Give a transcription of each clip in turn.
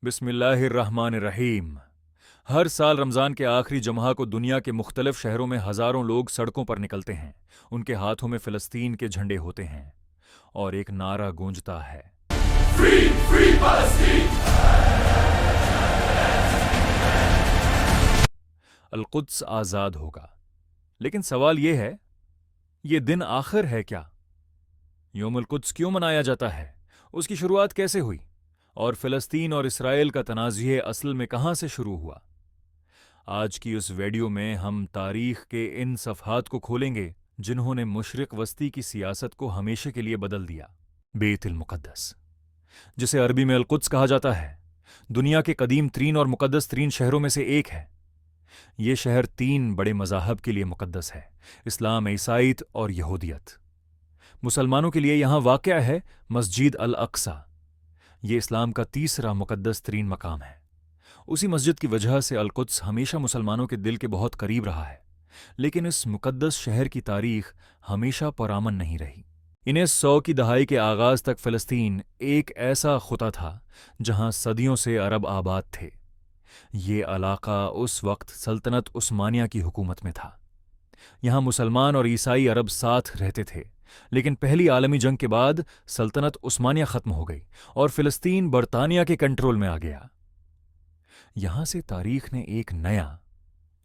بسم اللہ الرحمن الرحیم۔ ہر سال رمضان کے آخری جمعہ کو دنیا کے مختلف شہروں میں ہزاروں لوگ سڑکوں پر نکلتے ہیں۔ ان کے ہاتھوں میں فلسطین کے جھنڈے ہوتے ہیں اور ایک نعرہ گونجتا ہے، Free, free Palestine! القدس آزاد ہوگا۔ لیکن سوال یہ ہے، یہ دن آخر ہے کیا؟ یوم القدس کیوں منایا جاتا ہے؟ اس کی شروعات کیسے ہوئی؟ اور فلسطین اور اسرائیل کا تنازع اصل میں کہاں سے شروع ہوا؟ آج کی اس ویڈیو میں ہم تاریخ کے ان صفحات کو کھولیں گے جنہوں نے مشرق وسطی کی سیاست کو ہمیشہ کے لیے بدل دیا۔ بیت المقدس، جسے عربی میں القدس کہا جاتا ہے، دنیا کے قدیم ترین اور مقدس ترین شہروں میں سے ایک ہے۔ یہ شہر تین بڑے مذاہب کے لیے مقدس ہے: اسلام، عیسائیت اور یہودیت۔ مسلمانوں کے لیے یہاں واقع ہے مسجد الاقصی۔ یہ اسلام کا تیسرا مقدس ترین مقام ہے۔ اسی مسجد کی وجہ سے القدس ہمیشہ مسلمانوں کے دل کے بہت قریب رہا ہے، لیکن اس مقدس شہر کی تاریخ ہمیشہ پرامن نہیں رہی۔ 1900 کی دہائی کے آغاز تک فلسطین ایک ایسا خطہ تھا جہاں صدیوں سے عرب آباد تھے۔ یہ علاقہ اس وقت سلطنت عثمانیہ کی حکومت میں تھا۔ یہاں مسلمان اور عیسائی عرب ساتھ رہتے تھے، لیکن پہلی عالمی جنگ کے بعد سلطنت عثمانیہ ختم ہو گئی اور فلسطین برطانیہ کے کنٹرول میں آ گیا۔ یہاں سے تاریخ نے ایک نیا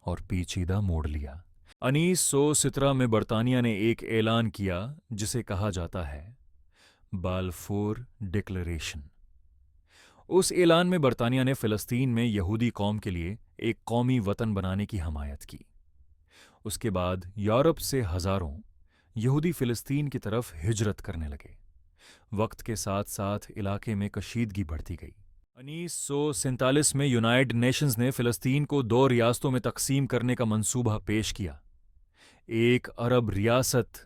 اور پیچیدہ موڑ لیا۔ 1917 میں برطانیہ نے ایک اعلان کیا جسے کہا جاتا ہے بالفور ڈکلریشن۔ اس اعلان میں برطانیہ نے فلسطین میں یہودی قوم کے لیے ایک قومی وطن بنانے کی حمایت کی۔ اس کے بعد یورپ سے ہزاروں یہودی فلسطین کی طرف ہجرت کرنے لگے۔ وقت کے ساتھ ساتھ علاقے میں کشیدگی بڑھتی گئی۔ 1947 میں یونائیٹڈ نیشنز نے فلسطین کو 2 ریاستوں میں تقسیم کرنے کا منصوبہ پیش کیا، ایک عرب ریاست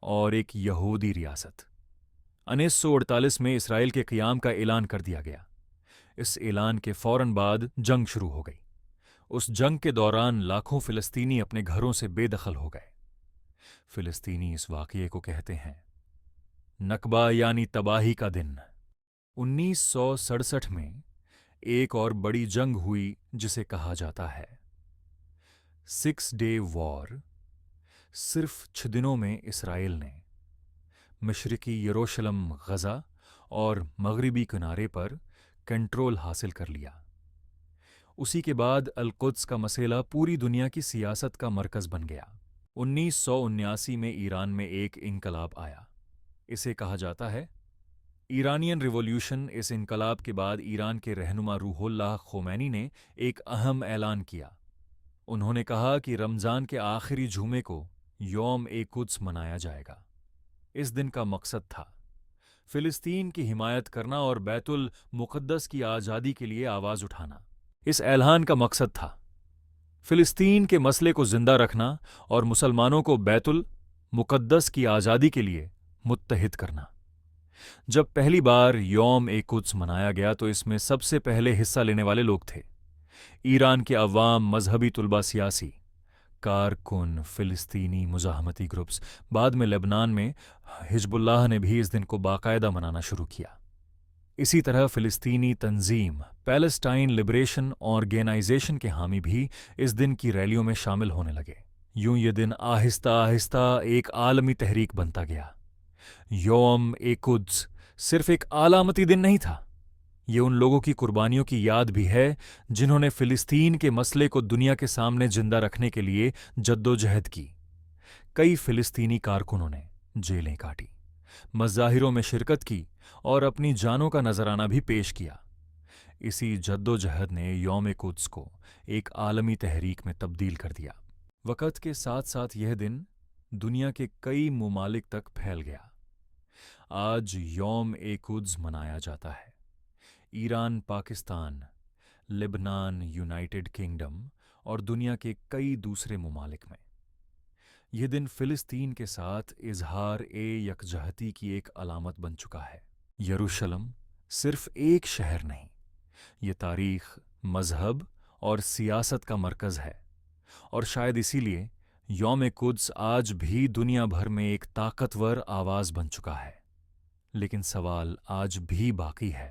اور ایک یہودی ریاست۔ 1948 میں اسرائیل کے قیام کا اعلان کر دیا گیا۔ اس اعلان کے فوراً بعد جنگ شروع ہو گئی۔ اس جنگ کے دوران لاکھوں فلسطینی اپنے گھروں سے بے دخل ہو گئے۔ فلسطینی اس واقعے کو کہتے ہیں نکبہ، یعنی تباہی کا دن۔ 1967 میں ایک اور بڑی جنگ ہوئی جسے کہا جاتا ہے 6 ڈے وار۔ صرف 6 دنوں میں اسرائیل نے مشرقی یروشلم، غزہ اور مغربی کنارے پر کنٹرول حاصل کر لیا۔ اسی کے بعد القدس کا مسئلہ پوری دنیا کی سیاست کا مرکز بن گیا۔ 1979 میں ایران میں ایک انقلاب آیا۔ اسے کہا جاتا ہے ایرانین ریولیوشن۔ اس انقلاب کے بعد ایران کے رہنما روح اللہ خمینی نے ایک اہم اعلان کیا۔ انہوں نے کہا کہ رمضان کے آخری جمعے کو یوم قدس منایا جائے گا۔ اس دن کا مقصد تھا فلسطین کی حمایت کرنا اور بیت المقدس کی آزادی کے لیے آواز اٹھانا۔ اس اعلان کا مقصد تھا فلسطین کے مسئلے کو زندہ رکھنا اور مسلمانوں کو بیت المقدس کی آزادی کے لیے متحد کرنا۔ جب پہلی بار یوم قدس منایا گیا تو اس میں سب سے پہلے حصہ لینے والے لوگ تھے ایران کے عوام، مذہبی طلباء، سیاسی کارکن، فلسطینی مزاحمتی گروپس۔ بعد میں لبنان میں حزب اللہ نے بھی اس دن کو باقاعدہ منانا شروع کیا۔ اسی طرح فلسطینی تنظیم پیلسٹائن لبریشن آرگینائزیشن کے حامی بھی اس دن کی ریلیوں میں شامل ہونے لگے۔ یوں یہ دن آہستہ آہستہ ایک عالمی تحریک بنتا گیا۔ یوم قدس صرف ایک علامتی دن نہیں تھا، یہ ان لوگوں کی قربانیوں کی یاد بھی ہے جنہوں نے فلسطین کے مسئلے کو دنیا کے سامنے زندہ رکھنے کے لیے جدوجہد کی۔ کئی فلسطینی کارکنوں نے جیلیں کاٹی، مظاہروں میں شرکت کی اور اپنی جانوں کا نذرانہ بھی پیش کیا۔ اسی جدوجہد نے یوم قدس کو ایک عالمی تحریک میں تبدیل کر دیا۔ وقت کے ساتھ ساتھ یہ دن دنیا کے کئی ممالک تک پھیل گیا۔ آج یوم قدس منایا جاتا ہے ایران، پاکستان، لبنان، یونائیٹڈ کنگڈم اور دنیا کے کئی دوسرے ممالک میں۔ یہ دن فلسطین کے ساتھ اظہار یکجہتی کی ایک علامت بن چکا ہے۔ یروشلم صرف ایک شہر نہیں، یہ تاریخ، مذہب اور سیاست کا مرکز ہے، اور شاید اسی لیے یوم قدس آج بھی دنیا بھر میں ایک طاقتور آواز بن چکا ہے۔ لیکن سوال آج بھی باقی ہے،